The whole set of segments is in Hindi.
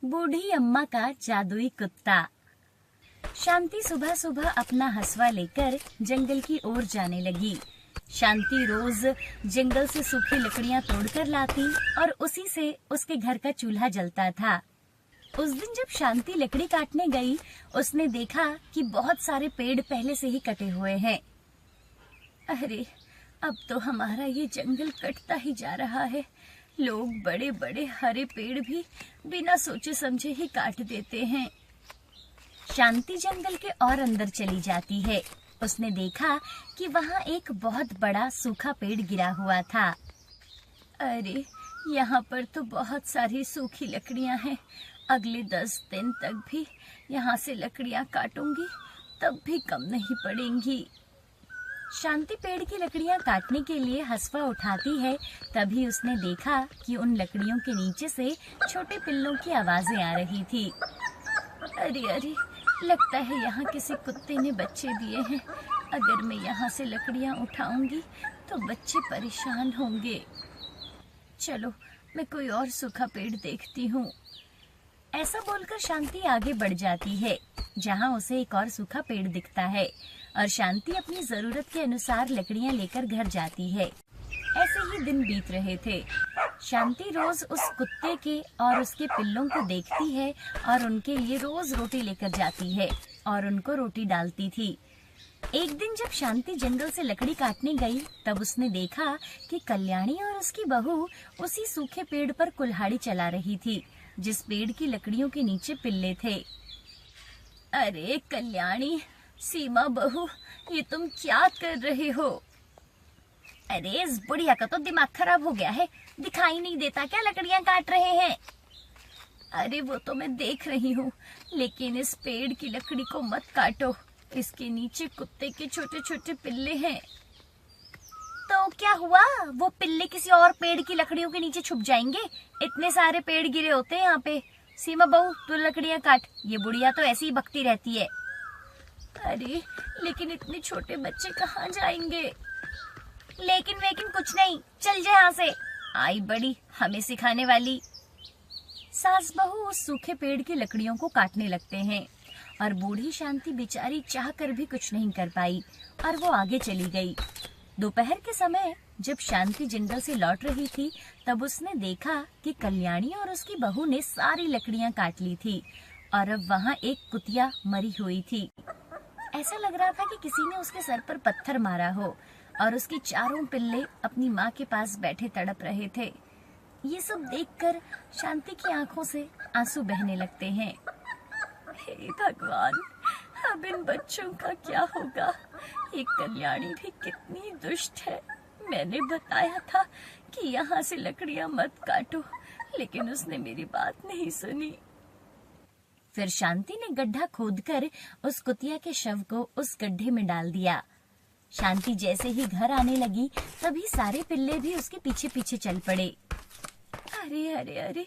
बूढ़ी अम्मा का जादुई कुत्ता। शांति सुबह सुबह अपना हसवा लेकर जंगल की ओर जाने लगी। शांति रोज जंगल से सूखी लकड़ियां तोड़कर लाती और उसी से उसके घर का चूल्हा जलता था। उस दिन जब शांति लकड़ी काटने गई, उसने देखा कि बहुत सारे पेड़ पहले से ही कटे हुए हैं। अरे, अब तो हमारा ये जंगल कटता ही जा रहा है। लोग बड़े बड़े हरे पेड़ भी बिना सोचे समझे ही काट देते हैं। शांति जंगल के और अंदर चली जाती है। उसने देखा कि वहाँ एक बहुत बड़ा सूखा पेड़ गिरा हुआ था। अरे, यहाँ पर तो बहुत सारी सूखी लकड़ियाँ हैं। अगले 10 दिन तक भी यहाँ से लकड़ियाँ काटूंगी तब भी कम नहीं पड़ेंगी। शांति पेड़ की लकड़ियाँ काटने के लिए हसवा उठाती है, तभी उसने देखा कि उन लकड़ियों के नीचे से छोटे पिल्लों की आवाजें आ रही थी। अरे अरे, लगता है यहाँ किसी कुत्ते ने बच्चे दिए हैं। अगर मैं यहाँ से लकड़ियाँ उठाऊंगी तो बच्चे परेशान होंगे। चलो, मैं कोई और सूखा पेड़ देखती हूँ। ऐसा बोलकर शांति आगे बढ़ जाती है, जहाँ उसे एक और सूखा पेड़ दिखता है और शांति अपनी जरूरत के अनुसार लकड़ियाँ लेकर घर जाती है। ऐसे ही दिन बीत रहे थे। शांति रोज उस कुत्ते के और उसके पिल्लों को देखती है और उनके लिए रोज रोटी लेकर जाती है और उनको रोटी डालती थी। एक दिन जब शांति जंगल से लकड़ी काटने गई, तब उसने देखा कि कल्याणी और उसकी बहू उसी सूखे पेड़ पर कुल्हाड़ी चला रही थी, जिस पेड़ की लकड़ियों के नीचे पिल्ले थे। अरे कल्याणी, सीमा बहू, ये तुम क्या कर रहे हो? अरे, इस बुढ़िया का तो दिमाग खराब हो गया है। दिखाई नहीं देता क्या लकड़ियां काट रहे हैं? अरे वो तो मैं देख रही हूँ, लेकिन इस पेड़ की लकड़ी को मत काटो। इसके नीचे कुत्ते के छोटे छोटे पिल्ले हैं। तो क्या हुआ? वो पिल्ले किसी और पेड़ की लकड़ियों के नीचे छुप जाएंगे? इतने सारे पेड़ गिरे होते हैं यहाँ पे। सीमा बहू, तू लकड़ियां काट। ये बुढ़िया तो ऐसी ही बकती रहती है। अरे, लेकिन इतने छोटे बच्चे कहाँ जाएंगे? लेकिन कुछ नहीं, चल जा यहाँ से। आई बड़ी हमें सिखाने वाली। सास बहू उस सूखे पेड़ की लकड़ियों को काटने लगते हैं और बूढ़ी शांति बेचारी चाह कर भी कुछ नहीं कर पाई और वो आगे चली गई। दोपहर के समय जब शांति जंगल से लौट रही थी, तब उसने देखा कि कल्याणी और उसकी बहू ने सारी लकड़ियां काट ली थी और अब वहाँ एक कुतिया मरी हुई थी। ऐसा लग रहा था कि किसी ने उसके सर पर पत्थर मारा हो और उसके चारों पिल्ले अपनी माँ के पास बैठे तड़प रहे थे। ये सब देखकर शांति की आंखों से आंसू बहने लगते हैं। हे भगवान, अब इन बच्चों का क्या होगा? ये कल्याणी भी कितनी दुष्ट है। मैंने बताया था कि यहाँ से लकड़ियाँ मत काटो, लेकिन उसने मेरी बात नहीं सुनी। फिर शांति ने गड्ढा खोदकर उस कुतिया के शव को उस गड्ढे में डाल दिया। शांति जैसे ही घर आने लगी, तभी सारे पिल्ले भी उसके पीछे पीछे चल पड़े। अरे अरे अरे,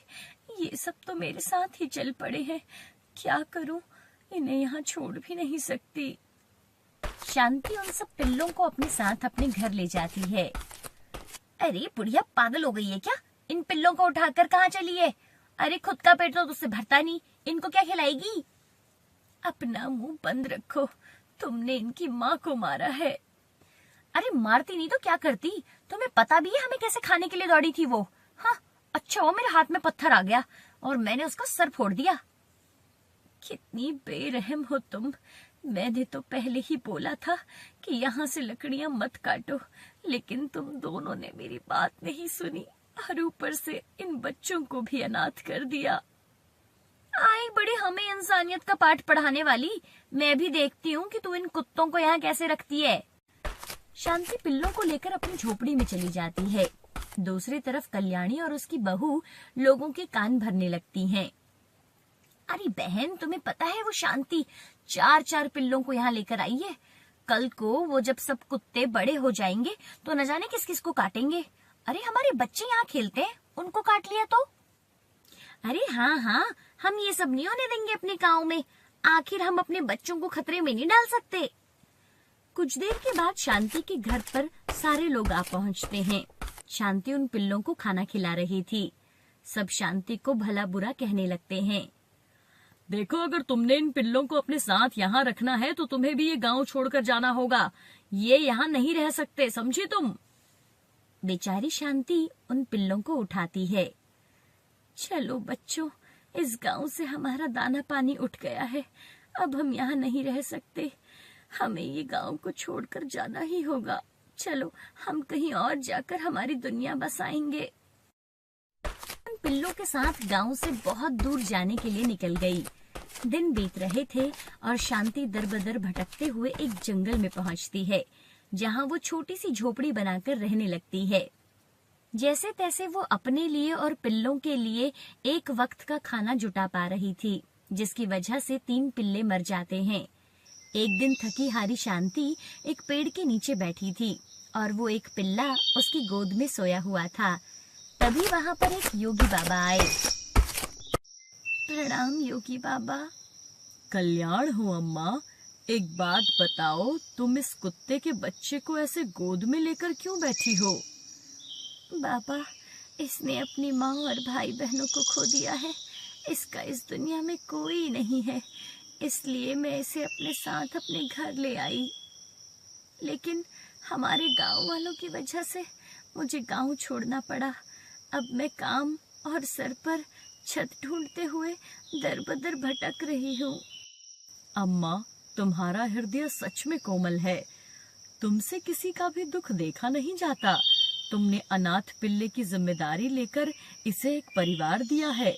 ये सब तो मेरे साथ ही चल पड़े हैं। क्या करूं? इन्हें यहाँ छोड़ भी नहीं सकती। शांति उन सब पिल्लों को अपने साथ अपने घर ले जाती है। अरे बुढ़िया, पागल हो गई है क्या? इन पिल्लों को उठाकर कहाँ चली है? अरे, खुद का पेट तो तुझसे भरता नहीं, इनको क्या खिलाएगी? अपना मुंह बंद रखो, तुमने इनकी माँ को मारा है। अरे मारती नहीं तो क्या करती? तुम्हें पता भी है हमें कैसे खाने के लिए दौड़ी थी वो? हाँ, अच्छा वो मेरे हाथ में पत्थर आ गया और मैंने उसका सर फोड़ दिया। कितनी बेरहम हो तुम। मैंने तो पहले ही बोला था कि यहाँ से लकड़ियां मत काटो, लेकिन तुम दोनों ने मेरी बात नहीं सुनी और ऊपर से इन बच्चों को भी अनाथ कर दिया। आई बड़ी हमें इंसानियत का पाठ पढ़ाने वाली। मैं भी देखती हूँ कि तू इन कुत्तों को यहाँ कैसे रखती है। शांति पिल्लों को लेकर अपनी झोपड़ी में चली जाती है। दूसरी तरफ कल्याणी और उसकी बहू लोगों के कान भरने लगती हैं। अरे बहन, तुम्हें पता है वो शांति 4-4 पिल्लों को यहाँ लेकर आई है। कल को वो जब सब कुत्ते बड़े हो जाएंगे तो न जाने किस किस को काटेंगे। अरे हमारे बच्चे यहाँ खेलते हैं, उनको काट लिया तो? अरे हाँ हाँ, हम ये सब नहीं होने देंगे अपने गाँव में। आखिर हम अपने बच्चों को खतरे में नहीं डाल सकते। कुछ देर के बाद शांति के घर पर सारे लोग आ पहुँचते हैं। शांति उन पिल्लों को खाना खिला रही थी। सब शांति को भला बुरा कहने लगते हैं। देखो, अगर तुमने इन पिल्लों को अपने साथ यहाँ रखना है तो तुम्हें भी ये गांव छोड़कर जाना होगा। ये यहाँ नहीं रह सकते, समझी तुम? बेचारी शांति उन पिल्लों को उठाती है। चलो बच्चों, इस गांव से हमारा दाना पानी उठ गया है, अब हम यहाँ नहीं रह सकते, हमें ये गांव को छोड़कर जाना ही होगा। चलो हम कहीं और जाकर हमारी दुनिया बसाएंगे। उन पिल्लों के साथ गांव से बहुत दूर जाने के लिए निकल गई। दिन बीत रहे थे और शांति दर-बदर भटकते हुए एक जंगल में पहुंचती है, जहां वो छोटी सी झोपड़ी बनाकर रहने लगती है। जैसे तैसे वो अपने लिए और पिल्लों के लिए एक वक्त का खाना जुटा पा रही थी, जिसकी वजह से 3 पिल्ले मर जाते हैं। एक दिन थकी हारी शांति एक पेड़ के नीचे बैठी थी और वो एक पिल्ला उसकी गोद में सोया हुआ था। तभी वहाँ पर एक योगी बाबा आए। प्रणाम योगी बाबा। कल्याण हो अम्मा। एक बात बताओ, तुम इस कुत्ते के बच्चे को ऐसे गोद में लेकर क्यों बैठी हो? बाबा, इसने अपनी माँ और भाई बहनों को खो दिया है। इसका इस दुनिया में कोई नहीं है, इसलिए मैं इसे अपने साथ अपने घर ले आई। लेकिन हमारे गांव वालों की वजह से मुझे गांव छोड़ना पड़ा। अब मैं काम और सर पर छत ढूंढते हुए दर-बदर भटक रही हूँ। अम्मा, तुम्हारा हृदय सच में कोमल है। तुमसे किसी का भी दुख देखा नहीं जाता। तुमने अनाथ पिल्ले की जिम्मेदारी लेकर इसे एक परिवार दिया है।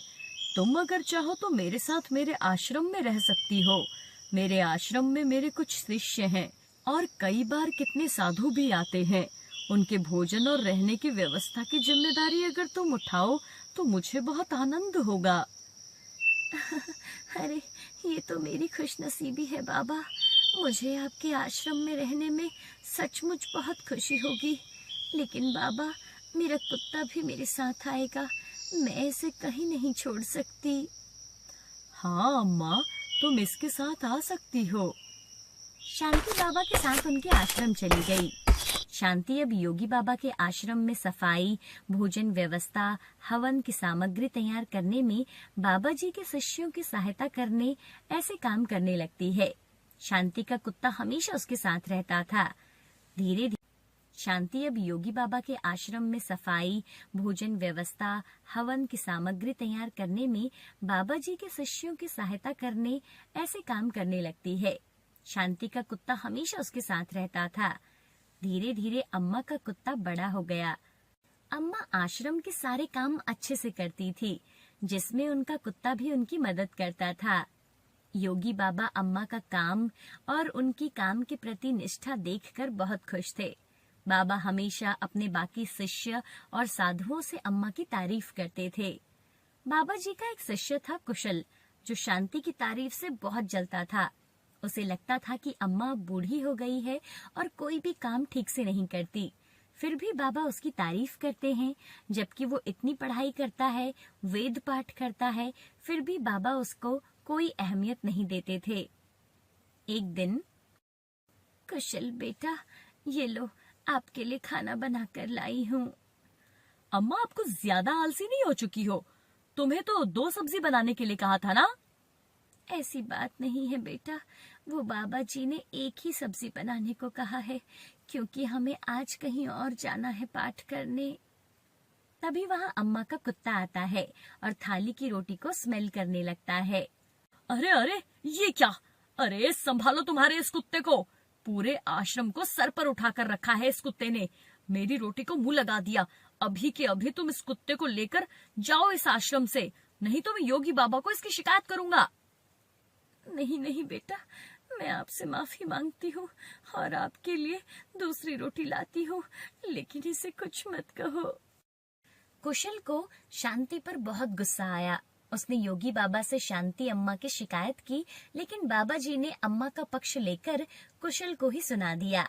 तुम अगर चाहो तो मेरे साथ मेरे आश्रम में रह सकती हो। मेरे आश्रम में मेरे कुछ शिष्य हैं और कई बार कितने साधु भी आते हैं। उनके भोजन और रहने की व्यवस्था की जिम्मेदारी अगर तुम उठाओ तो मुझे बहुत आनंद होगा। अरे, ये तो मेरी खुशनसीबी है बाबा। मुझे आपके आश्रम में रहने में सचमुच बहुत खुशी होगी। लेकिन बाबा, मेरा कुत्ता भी मेरे साथ आएगा। मैं इसे कहीं नहीं छोड़ सकती। हाँ अम्मा, तुम इसके साथ आ सकती हो। शांति बाबा के साथ उनके आश्रम चली गई। शांति अब योगी बाबा के आश्रम में सफाई, भोजन व्यवस्था, हवन की सामग्री तैयार करने में, बाबा जी के शिष्यों की सहायता करने, ऐसे काम करने लगती है। शांति का कुत्ता हमेशा उसके साथ रहता था। धीरे धीरे शांति अब योगी बाबा के आश्रम में सफाई, भोजन व्यवस्था, हवन की सामग्री तैयार करने में, बाबा जी के शिष्यों की सहायता करने, ऐसे काम करने लगती है। शांति का कुत्ता हमेशा उसके साथ रहता था। धीरे धीरे अम्मा का कुत्ता बड़ा हो गया। अम्मा आश्रम के सारे काम अच्छे से करती थी, जिसमें उनका कुत्ता भी उनकी मदद करता था। योगी बाबा अम्मा का काम और उनकी काम के प्रति निष्ठा देखकर बहुत खुश थे। बाबा हमेशा अपने बाकी शिष्य और साधुओं से अम्मा की तारीफ करते थे। बाबा जी का एक शिष्य था कुशल, जो शांति की तारीफ से बहुत जलता था। उसे लगता था कि अम्मा बूढ़ी हो गई है और कोई भी काम ठीक से नहीं करती। फिर भी बाबा उसकी तारीफ करते हैं, जबकि वो इतनी पढ़ाई करता है, वेद पाठ करता है, फिर भी बाबा उसको कोई अहमियत नहीं देते थे। एक दिन, कुशल बेटा, ये लो, आपके लिए खाना बनाकर लाई हूँ। अम्मा, आपको ज्यादा आलसी नहीं हो चुकी हो? तुम्हें तो 2 सब्जी बनाने के लिए कहा था ना? ऐसी बात नहीं है बेटा, वो बाबा जी ने एक ही सब्जी बनाने को कहा है, क्योंकि हमें आज कहीं और जाना है पाठ करने। तभी वहाँ अम्मा का कुत्ता आता है और थाली की रोटी को स्मेल करने लगता है। अरे अरे, ये क्या? अरे संभालो तुम्हारे इस कुत्ते को। पूरे आश्रम को सर पर उठाकर रखा है इस कुत्ते ने। मेरी रोटी को मुंह लगा दिया। अभी के अभी तुम इस कुत्ते को लेकर जाओ इस आश्रम से, नहीं तो मैं योगी बाबा को इसकी शिकायत करूंगा। नहीं नहीं बेटा, मैं आपसे माफी मांगती हूँ और आपके लिए दूसरी रोटी लाती हूँ, लेकिन इसे कुछ मत कहो। कुशल को शांति पर बहुत गुस्सा आया। उसने योगी बाबा से शांति अम्मा की शिकायत की, लेकिन बाबा जी ने अम्मा का पक्ष लेकर कुशल को ही सुना दिया।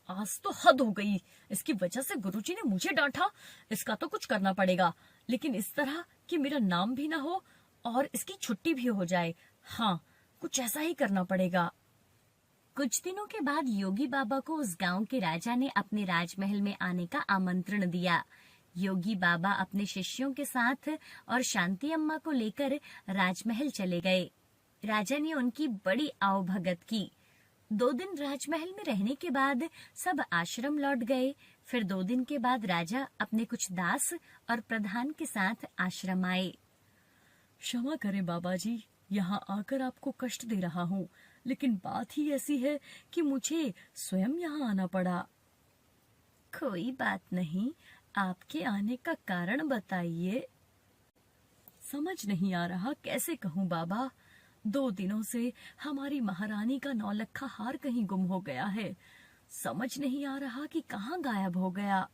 आज तो हद हो गई। इसकी वजह से गुरुजी ने मुझे डांटा। इसका तो कुछ करना पड़ेगा, लेकिन इस तरह कि मेरा नाम भी ना हो और इसकी छुट्टी भी हो जाए। हाँ, कुछ ऐसा ही करना पड़ेगा। कुछ दिनों के बाद योगी बाबा को उस गांव के राजा ने अपने राजमहल में आने का आमंत्रण दिया। योगी बाबा अपने शिष्यों के साथ और शांति अम्मा को लेकर राजमहल चले गए। राजा ने उनकी बड़ी आवभगत की। 2 दिन राजमहल में रहने के बाद सब आश्रम लौट गए। फिर 2 दिन के बाद राजा अपने कुछ दास और प्रधान के साथ आश्रम आए। क्षमा करें बाबा जी, यहाँ आकर आपको कष्ट दे रहा हूँ, लेकिन बात ही ऐसी है कि मुझे स्वयं यहाँ आना पड़ा। कोई बात नहीं, आपके आने का कारण बताइए। समझ नहीं आ रहा कैसे कहूँ बाबा। 2 दिनों से हमारी महारानी का 9 लक्खा हार कहीं गुम हो गया है। समझ नहीं आ रहा कि कहाँ गायब हो गया।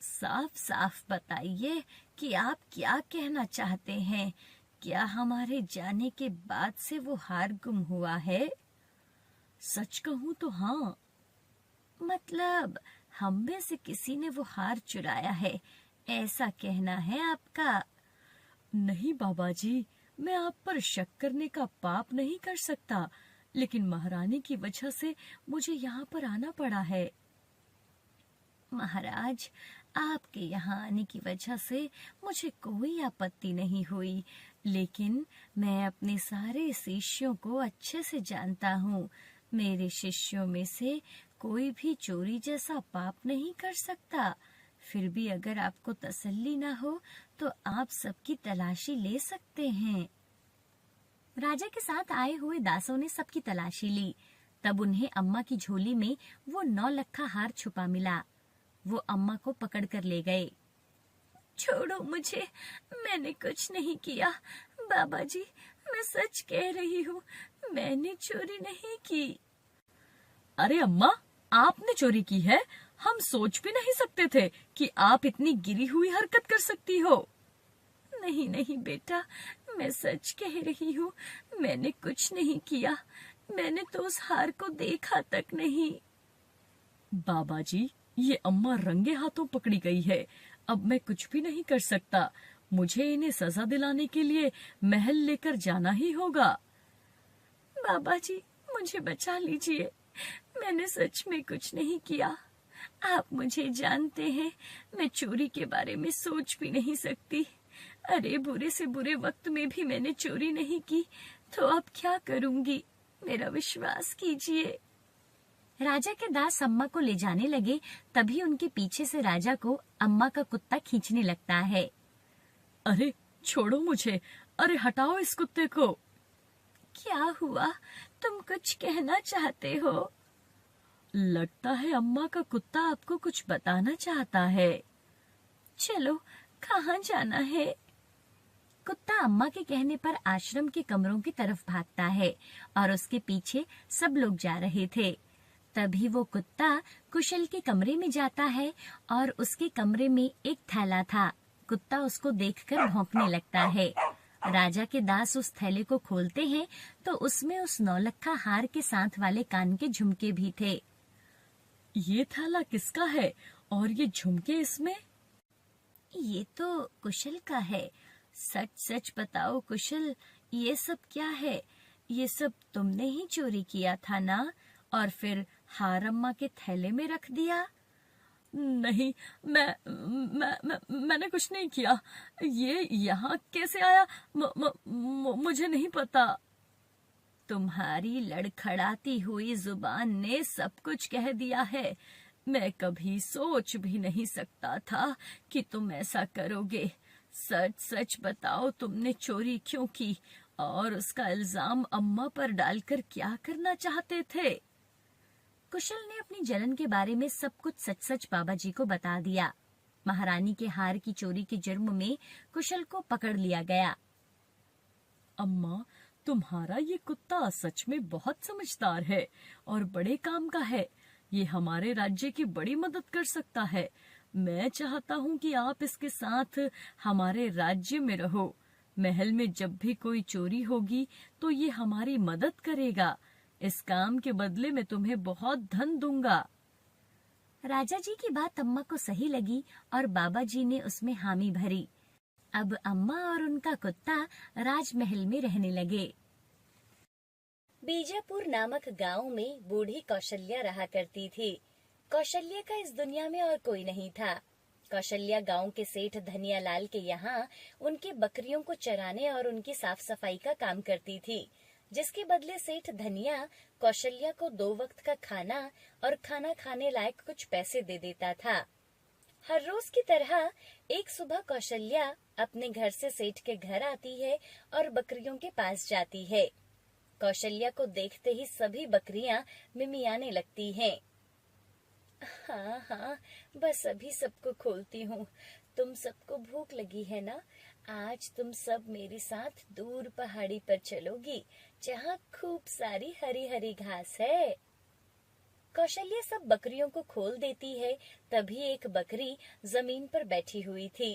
साफ साफ बताइए कि आप क्या कहना चाहते हैं। क्या हमारे जाने के बाद से वो हार गुम हुआ है? सच कहूँ तो हाँ। मतलब हम में से किसी ने वो हार चुराया है, ऐसा कहना है आपका? नहीं बाबा जी, मैं आप पर शक करने का पाप नहीं कर सकता, लेकिन महारानी की वजह से मुझे यहाँ पर आना पड़ा है। महाराज, आपके यहाँ आने की वजह से मुझे कोई आपत्ति नहीं हुई, लेकिन मैं अपने सारे शिष्यों को अच्छे से जानता हूँ। मेरे शिष्यों में से कोई भी चोरी जैसा पाप नहीं कर सकता। फिर भी अगर आपको तसल्ली ना हो तो आप सबकी तलाशी ले सकते हैं। राजा के साथ आए हुए दासों ने सबकी तलाशी ली। तब उन्हें अम्मा की झोली में वो 9 लक्खा हार छुपा मिला। वो अम्मा को पकड़ कर ले गए। छोड़ो मुझे, मैंने कुछ नहीं किया। बाबा जी, मैं सच कह रही हूँ, मैंने चोरी नहीं की। अरे अम्मा, आपने चोरी की है? हम सोच भी नहीं सकते थे कि आप इतनी गिरी हुई हरकत कर सकती हो। नहीं नहीं बेटा, मैं सच कह रही हूँ, मैंने कुछ नहीं किया। मैंने तो उस हार को देखा तक नहीं। बाबा जी, ये अम्मा रंगे हाथों पकड़ी गई है। अब मैं कुछ भी नहीं कर सकता। मुझे इन्हें सजा दिलाने के लिए महल लेकर जाना ही होगा। बाबा जी, मुझे बचा लीजिए, मैंने सच में कुछ नहीं किया। आप मुझे जानते हैं, मैं चोरी के बारे में सोच भी नहीं सकती। अरे बुरे से बुरे वक्त में भी मैंने चोरी नहीं की, तो अब क्या करूंगी? मेरा विश्वास कीजिए। राजा के दास अम्मा को ले जाने लगे, तभी उनके पीछे से राजा को अम्मा का कुत्ता खींचने लगता है। अरे छोड़ो मुझे, अरे हटाओ इस कुत्ते को। क्या हुआ? तुम कुछ कहना चाहते हो? लगता है अम्मा का कुत्ता आपको कुछ बताना चाहता है। चलो, कहाँ जाना है? कुत्ता अम्मा के कहने पर आश्रम के कमरों की तरफ भागता है और उसके पीछे सब लोग जा रहे थे। तभी वो कुत्ता कुशल के कमरे में जाता है और उसके कमरे में एक थैला था। कुत्ता उसको देखकर भौंकने लगता है। राजा के दास उस थैले को खोलते हैं तो उसमें उस 9 लक्खा हार के साथ वाले कान के झुमके भी थे। ये थैला किसका है और ये झुमके इसमें? ये तो कुशल का है। सच सच बताओ कुशल, ये सब क्या है? ये सब तुमने ही चोरी किया था ना? और फिर हार अम्मा के थैले में रख दिया? नहीं, मैंने कुछ नहीं किया। ये यहाँ कैसे आया? मुझे नहीं पता। तुम्हारी लड़खड़ाती हुई जुबान ने सब कुछ कह दिया है। मैं कभी सोच भी नहीं सकता था कि तुम ऐसा करोगे। सच सच बताओ, तुमने चोरी क्यों की और उसका इल्जाम अम्मा पर डालकर क्या करना चाहते थे? कुशल ने अपनी जलन के बारे में सब कुछ सच सच बाबा जी को बता दिया। महारानी के हार की चोरी के जुर्म में कुशल को पकड़ लिया गया। अम्मा, तुम्हारा ये कुत्ता सच में बहुत समझदार है और बड़े काम का है। ये हमारे राज्य की बड़ी मदद कर सकता है। मैं चाहता हूँ कि आप इसके साथ हमारे राज्य में रहो। महल में जब भी कोई चोरी होगी तो ये हमारी मदद करेगा। इस काम के बदले में तुम्हें बहुत धन दूंगा। राजा जी की बात अम्मा को सही लगी और बाबा जी ने उसमें हामी भरी। अब अम्मा और उनका कुत्ता राजमहल में रहने लगे। बीजापुर नामक गांव में बूढ़ी कौशल्या रहा करती थी। कौशल्या का इस दुनिया में और कोई नहीं था। कौशल्या गांव के सेठ धनियालाल के यहाँ उनकी बकरियों को चराने और उनकी साफ सफाई का काम करती थी, जिसके बदले सेठ धनिया कौशल्या को 2 वक्त का खाना और खाना खाने लायक कुछ पैसे दे देता था। हर रोज की तरह एक सुबह कौशल्या अपने घर से सेठ के घर आती है और बकरियों के पास जाती है। कौशल्या को देखते ही सभी बकरियां मिमियाने लगती हैं। हाँ हाँ, बस अभी सबको खोलती हूँ। तुम सबको भूख लगी है ना? आज तुम सब मेरे साथ दूर पहाड़ी पर चलोगी, जहाँ खूब सारी हरी हरी घास है। कौशल्या सब बकरियों को खोल देती है, तभी एक बकरी जमीन पर बैठी हुई थी।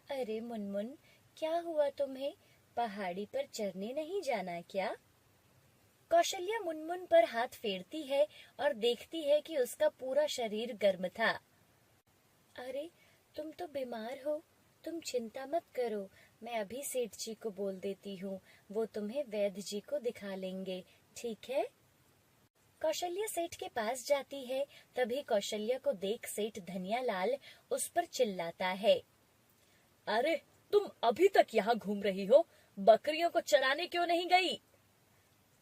अरे मुनमुन, क्या हुआ तुम्हें? पहाड़ी पर चरने नहीं जाना क्या? कौशल्या मुनमुन पर हाथ फेरती है और देखती है कि उसका पूरा शरीर गर्म था। अरे, तुम तो बीमार हो, तुम चिंता मत करो, मैं अभी सेठ जी को बोल देती हूँ, वो तुम्हें वैद्य जी को दिखा लेंगे, ठीक है? कौशल्या सेठ के पास जाती है, तभी कौशल्या को देख सेठ धनियालाल उस पर चिल्लाता है। अरे, तुम अभी तक यहाँ घूम रही हो, बकरियों को चराने क्यों नहीं गई?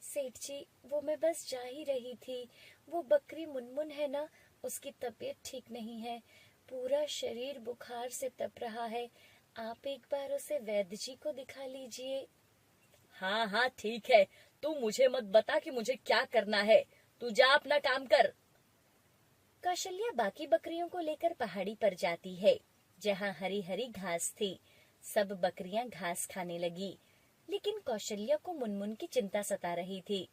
सेठ जी, वो मैं बस जा ही रही थी। वो बकरी मुनमुन है ना, उसकी तबीयत ठीक नहीं है, पूरा शरीर बुखार से तप रहा है। आप एक बार उसे वैद्य जी को दिखा लीजिए। हाँ हाँ ठीक है, तू मुझे मत बता कि मुझे क्या करना है, तू जा अपना काम कर। कौशल्या बाकी बकरियों को लेकर पहाड़ी पर जाती है, जहाँ हरी हरी घास थी। सब बकरियां घास खाने लगी, लेकिन कौशल्या को मुनमुन की चिंता सता रही थी।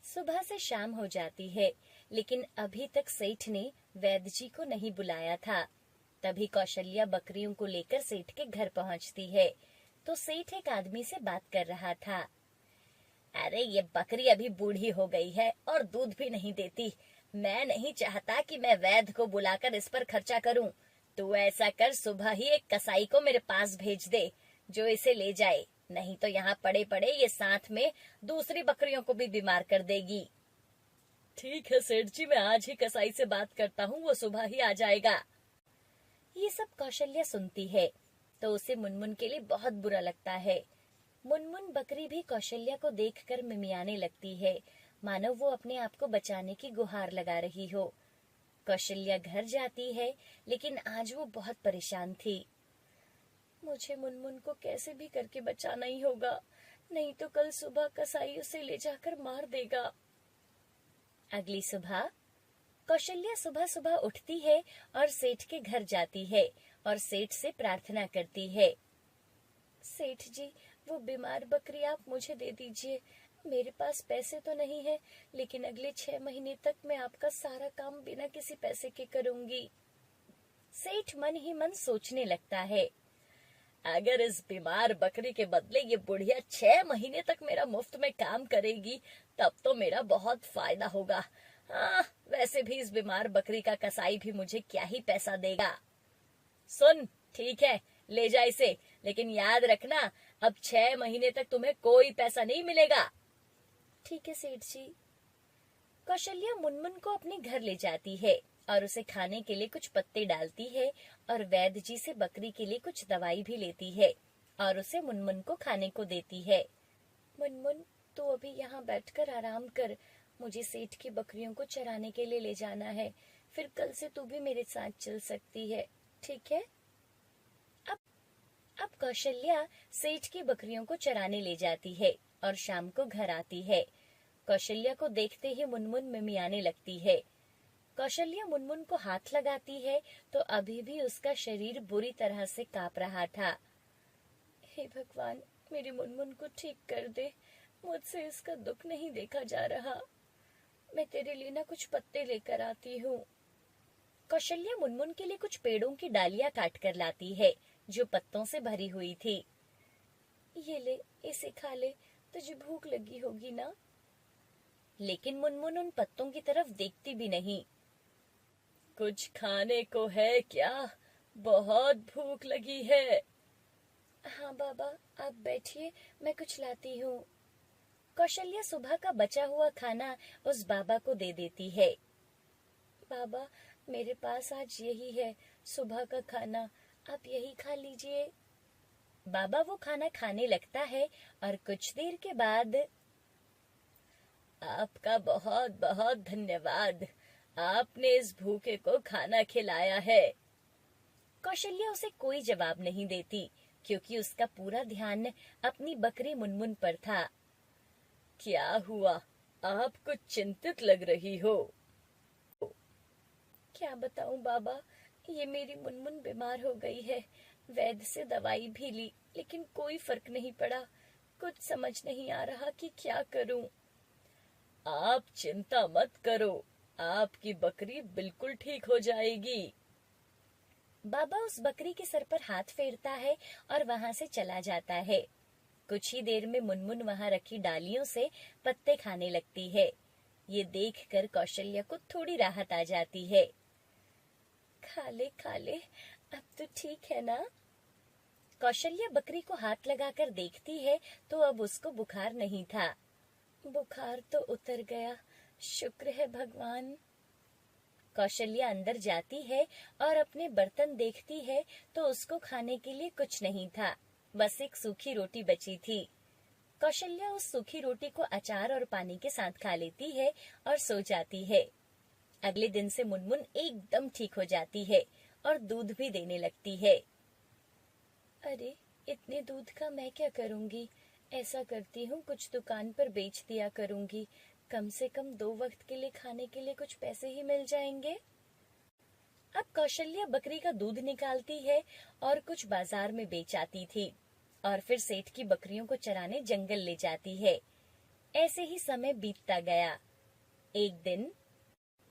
सुबह से शाम हो जाती है, लेकिन अभी तक सेठ ने वैद्य जी को नहीं बुलाया था। तभी कौशल्या बकरियों को लेकर सेठ के घर पहुंचती है, तो सेठ एक आदमी से बात कर रहा था। अरे, ये बकरी अभी बूढ़ी हो गई है और दूध भी नहीं देती। मैं नहीं चाहता कि मैं वैद्य को बुलाकर इस पर खर्चा करूं। तू ऐसा कर, सुबह ही एक कसाई को मेरे पास भेज दे, जो इसे ले जाए, नहीं तो यहाँ पड़े पड़े ये साथ में दूसरी बकरियों को भी बीमार कर देगी। ठीक है सेठ जी, मैं आज ही कसाई से बात करता हूँ, वो सुबह ही आ जाएगा। ये सब कौशल्या सुनती है, तो उसे मुनमुन के लिए बहुत बुरा लगता है। मुनमुन बकरी भी कौशल्या को देखकर मिमियाने लगती है, मानो वो अपने आप को बचाने की गुहार लगा रही हो। कौशल्या घर जाती है, लेकिन आज वो बहुत परेशान थी। मुझे मुनमुन को कैसे भी करके बचाना ही होगा, नहीं तो कल सुबह कसाई उसे ले जाकर मार देगा। अगली सुबह कौशल्या सुबह सुबह उठती है और सेठ के घर जाती है और सेठ से प्रार्थना करती है। सेठ जी, वो बीमार बकरी आप मुझे दे दीजिए। मेरे पास पैसे तो नहीं है, लेकिन अगले 6 महीने तक मैं आपका सारा काम बिना किसी पैसे के करूंगी। सेठ मन ही मन सोचने लगता है, अगर इस बीमार बकरी के बदले ये बुढ़िया 6 महीने तक मेरा मुफ्त में काम करेगी, तब तो मेरा बहुत फायदा होगा। हाँ, वैसे भी इस बीमार बकरी का कसाई भी मुझे क्या ही पैसा देगा। सुन, ठीक है, ले जा इसे, लेकिन याद रखना, अब 6 महीने तक तुम्हें कोई पैसा नहीं मिलेगा। ठीक है सेठ जी। कौशल्या मुनमुन को अपने घर ले जाती है और उसे खाने के लिए कुछ पत्ते डालती है और वैद्य जी से बकरी के लिए कुछ दवाई भी लेती है और उसे मुनमुन को खाने को देती है। मुनमुन, तू अभी यहाँ बैठकर आराम कर, मुझे सेठ की बकरियों को चराने के लिए ले जाना है, फिर कल से तू भी मेरे साथ चल सकती है, ठीक है? अब कौशल्या सेठ की बकरियों को चराने ले जाती है और शाम को घर आती है। कौशल्या को देखते ही मुनमुन मिमियाने लगती है। कौशल्या मुनमुन को हाथ लगाती है, तो अभी भी उसका शरीर बुरी तरह से कांप रहा था। हे भगवान, मेरी मुनमुन को ठीक कर दे, मुझसे इसका दुख नहीं देखा जा रहा। मैं तेरे लिए ना कुछ पत्ते लेकर आती हूँ। कौशल्या मुनमुन के लिए कुछ पेड़ों की डालियां काट कर लाती है, जो पत्तों से भरी हुई थी। ये ले, इसे खा ले, तुझे भूख लगी होगी ना? लेकिन मुनमुन उन पत्तों की तरफ देखती भी नहीं। कुछ खाने को है क्या? बहुत भूख लगी है। हाँ बाबा, आप बैठिए, मैं कुछ लाती हूँ। कौशल्या सुबह का बचा हुआ खाना उस बाबा को दे देती है। बाबा, मेरे पास आज यही है, सुबह का खाना आप यही खा लीजिए। बाबा वो खाना खाने लगता है और कुछ देर के बाद, आपका बहुत बहुत धन्यवाद, आपने इस भूखे को खाना खिलाया है। कौशल्या उसे कोई जवाब नहीं देती क्योंकि उसका पूरा ध्यान अपनी बकरी मुनमुन पर था। क्या हुआ, आप कुछ चिंतित लग रही हो? क्या बताऊं बाबा, ये मेरी मुनमुन बीमार हो गई है। वैद्य से दवाई भी ली लेकिन कोई फर्क नहीं पड़ा। कुछ समझ नहीं आ रहा कि क्या करूं। आप चिंता मत करो, आपकी बकरी बिल्कुल ठीक हो जाएगी। बाबा उस बकरी के सर पर हाथ फेरता है और वहां से चला जाता है। कुछ ही देर में मुनमुन वहां रखी डालियों से पत्ते खाने लगती है। ये देखकर कौशल्या को थोड़ी राहत आ जाती है। खा ले, अब तो ठीक है ना? कौशल्या बकरी को हाथ लगाकर देखती है तो अब उसको बुखार नहीं था। बुखार तो उतर गया, शुक्र है भगवान। कौशल्या अंदर जाती है और अपने बर्तन देखती है तो उसको खाने के लिए कुछ नहीं था, बस एक सूखी रोटी बची थी। कौशल्या उस सूखी रोटी को अचार और पानी के साथ खा लेती है और सो जाती है। अगले दिन से मुनमुन एकदम ठीक हो जाती है और दूध भी देने लगती है। अरे, इतने दूध का मैं क्या करूंगी? ऐसा करती हूँ, कुछ दुकान पर बेच दिया करूंगी। कम से कम 2 वक्त के लिए खाने के लिए कुछ पैसे ही मिल जाएंगे। अब कौशल्या बकरी का दूध निकालती है और कुछ बाजार में बेच आती थी और फिर सेठ की बकरियों को चराने जंगल ले जाती है। ऐसे ही समय बीतता गया। एक दिन,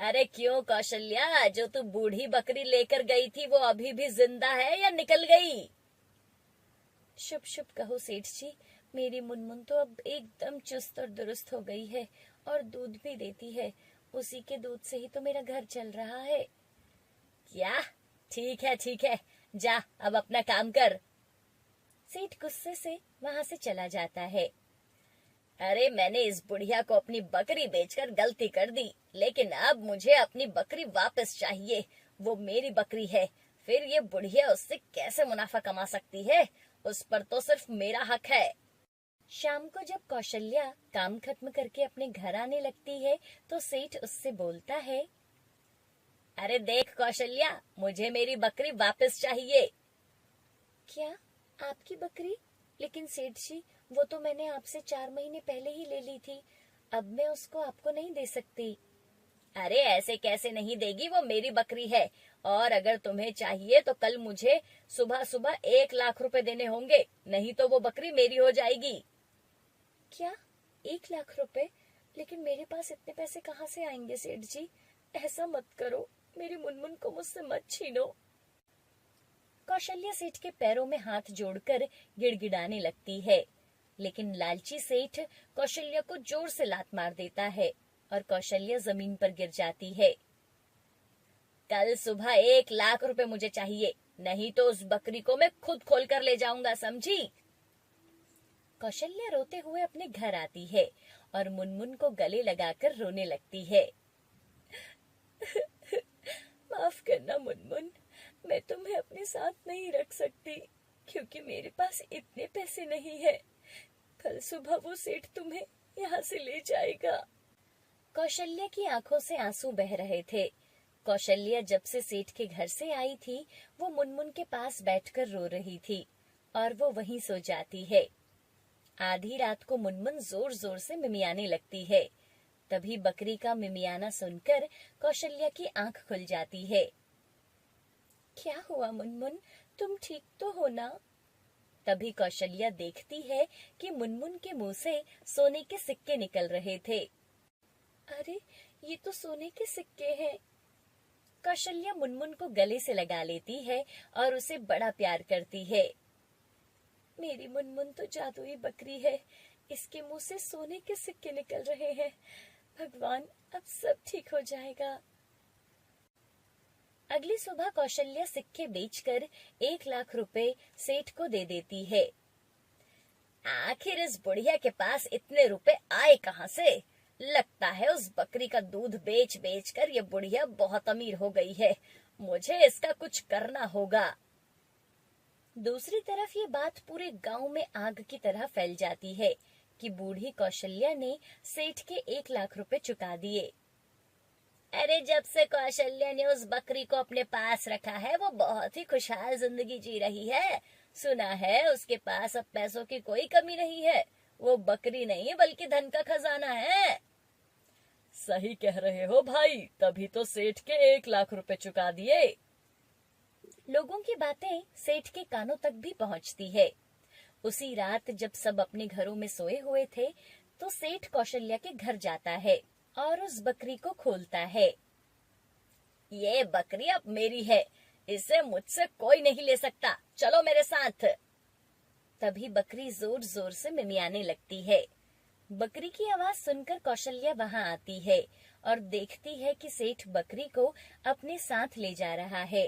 अरे क्यों कौशल्या, जो तू बूढ़ी बकरी लेकर गई थी वो अभी भी जिंदा है या निकल गई? शुभ शुभ कहो सेठ जी, मेरी मुनमुन तो अब एकदम चुस्त और दुरुस्त हो गई है और दूध भी देती है। उसी के दूध से ही तो मेरा घर चल रहा है। क्या? ठीक है, जा अब अपना काम कर। सेठ गुस्से से वहां से चला जाता है। अरे, मैंने इस बुढ़िया को अपनी बकरी बेचकर गलती कर दी, लेकिन अब मुझे अपनी बकरी वापस चाहिए। वो मेरी बकरी है, फिर ये बुढ़िया उससे कैसे मुनाफा कमा सकती है? उस पर तो सिर्फ मेरा हक है। शाम को जब कौशल्या काम खत्म करके अपने घर आने लगती है तो सेठ उससे बोलता है, अरे देख कौशल्या, मुझे मेरी बकरी वापस चाहिए। क्या? आपकी बकरी? लेकिन सेठ जी, वो तो मैंने आपसे 4 महीने पहले ही ले ली थी। अब मैं उसको आपको नहीं दे सकती। अरे ऐसे कैसे नहीं देगी, वो मेरी बकरी है। और अगर तुम्हें चाहिए तो कल मुझे सुबह सुबह 1 लाख रुपए देने होंगे, नहीं तो वो बकरी मेरी हो जाएगी। क्या? 1 लाख रुपए? लेकिन मेरे पास इतने पैसे कहाँ से आएंगे सेठ जी? ऐसा मत करो, मेरी मुनमुन को मुझसे मत छीनो। कौशल्या सेठ के पैरों में हाथ जोड़कर गिड़गिड़ाने लगती है, लेकिन लालची सेठ कौशल्या को जोर से लात मार देता है और कौशल्या जमीन पर गिर जाती है। कल सुबह 1 लाख रुपए मुझे चाहिए, नहीं तो उस बकरी को मैं खुद खोल कर ले जाऊंगा, समझी? कौशल्या रोते हुए अपने घर आती है और मुनमुन को गले लगाकर रोने लगती है। माफ करना मुनमुन, मैं तुम्हें अपने साथ नहीं रख सकती क्योंकि मेरे पास इतने पैसे नहीं है। कल सुबह वो सेठ तुम्हें यहाँ से ले जाएगा। कौशल्या की आंखों से आंसू बह रहे थे। कौशल्या जब से सेठ के घर से आई थी वो मुनमुन के पास बैठकर रो रही थी और वो वहीं सो जाती है। आधी रात को मुनमुन जोर जोर से मिमियाने लगती है। तभी बकरी का मिमियाना सुनकर कौशल्या की आंख खुल जाती है। क्या हुआ मुनमुन, तुम ठीक तो हो ना? तभी कौशल्या देखती है कि मुनमुन के मुंह से सोने के सिक्के निकल रहे थे। अरे, ये तो सोने के सिक्के हैं। कौशल्या मुनमुन को गले से लगा लेती है और उसे बड़ा प्यार करती है। मेरी मुनमुन तो जादुई बकरी है, इसके मुंह से सोने के सिक्के निकल रहे हैं। भगवान, अब सब ठीक हो जाएगा। अगली सुबह कौशल्या सिक्के बेचकर 1 लाख रुपए सेठ को दे देती है। आखिर इस बुढ़िया के पास इतने रुपए आए कहाँ से? लगता है उस बकरी का दूध बेच बेच कर ये बुढ़िया बहुत अमीर हो गई है। मुझे इसका कुछ करना होगा। दूसरी तरफ ये बात पूरे गांव में आग की तरह फैल जाती है कि बूढ़ी कौशल्या ने सेठ के 1 लाख रुपए चुका दिए। अरे जब से कौशल्या ने उस बकरी को अपने पास रखा है वो बहुत ही खुशहाल जिंदगी जी रही है। सुना है उसके पास अब पैसों की कोई कमी नहीं है। वो बकरी नहीं बल्कि धन का खजाना है। सही कह रहे हो भाई, तभी तो सेठ के 1 लाख रुपए चुका दिए। लोगों की बातें सेठ के कानों तक भी पहुंचती है। उसी रात जब सब अपने घरों में सोए हुए थे तो सेठ कौशल्या के घर जाता है और उस बकरी को खोलता है। ये बकरी अब मेरी है, इसे मुझसे कोई नहीं ले सकता, चलो मेरे साथ। तभी बकरी जोर जोर से मिमियाने लगती है। बकरी की आवाज सुनकर कौशल्या वहां आती है और देखती है कि सेठ बकरी को अपने साथ ले जा रहा है।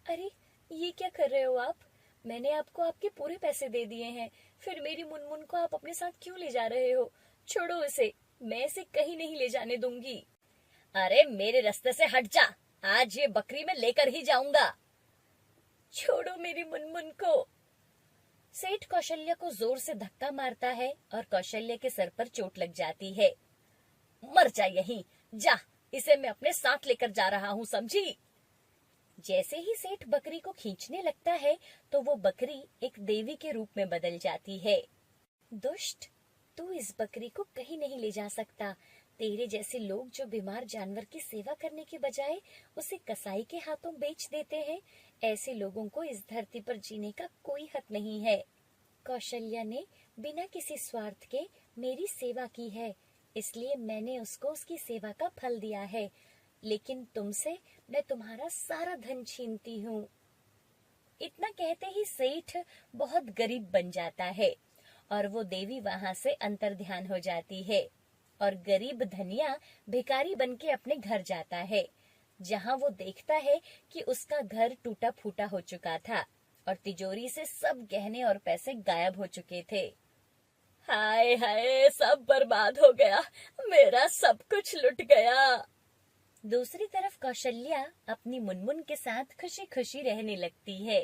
अरे ये क्या कर रहे हो आप? मैंने आपको आपके पूरे पैसे दे दिए हैं, फिर मेरी मुनमुन को आप अपने साथ क्यों ले जा रहे हो? छोड़ो इसे, मैं इसे कहीं नहीं ले जाने दूंगी। अरे मेरे रास्ते से हट जा, आज ये बकरी मैं लेकर ही जाऊंगा। छोड़ो मेरी मुनमुन को। सेठ कौशल्या को जोर से धक्का मारता है और कौशल्या के सर पर चोट लग जाती है। मर जा यहीं, जा, इसे मैं अपने साथ लेकर जा रहा हूँ, समझी? जैसे ही सेठ बकरी को खींचने लगता है तो वो बकरी एक देवी के रूप में बदल जाती है। दुष्ट, तू इस बकरी को कहीं नहीं ले जा सकता। तेरे जैसे लोग जो बीमार जानवर की सेवा करने के बजाय उसे कसाई के हाथों बेच देते हैं, ऐसे लोगों को इस धरती पर जीने का कोई हक नहीं है। कौशल्या ने बिना किसी स्वार्थ के मेरी सेवा की है, इसलिए मैंने उसको उसकी सेवा का फल दिया है, लेकिन तुमसे मैं तुम्हारा सारा धन छीनती हूँ। इतना कहते ही सेठ बहुत गरीब बन जाता है और वो देवी वहां से अंतर्ध्यान हो जाती है और गरीब धनिया भिखारी बनके अपने घर जाता है, जहां वो देखता है कि उसका घर टूटा फूटा हो चुका था और तिजोरी से सब गहने और पैसे गायब हो चुके थे। हाय हाय, सब बर्बाद हो गया, मेरा सब कुछ लुट गया। दूसरी तरफ कौशल्या अपनी मुनमुन के साथ खुशी खुशी रहने लगती है।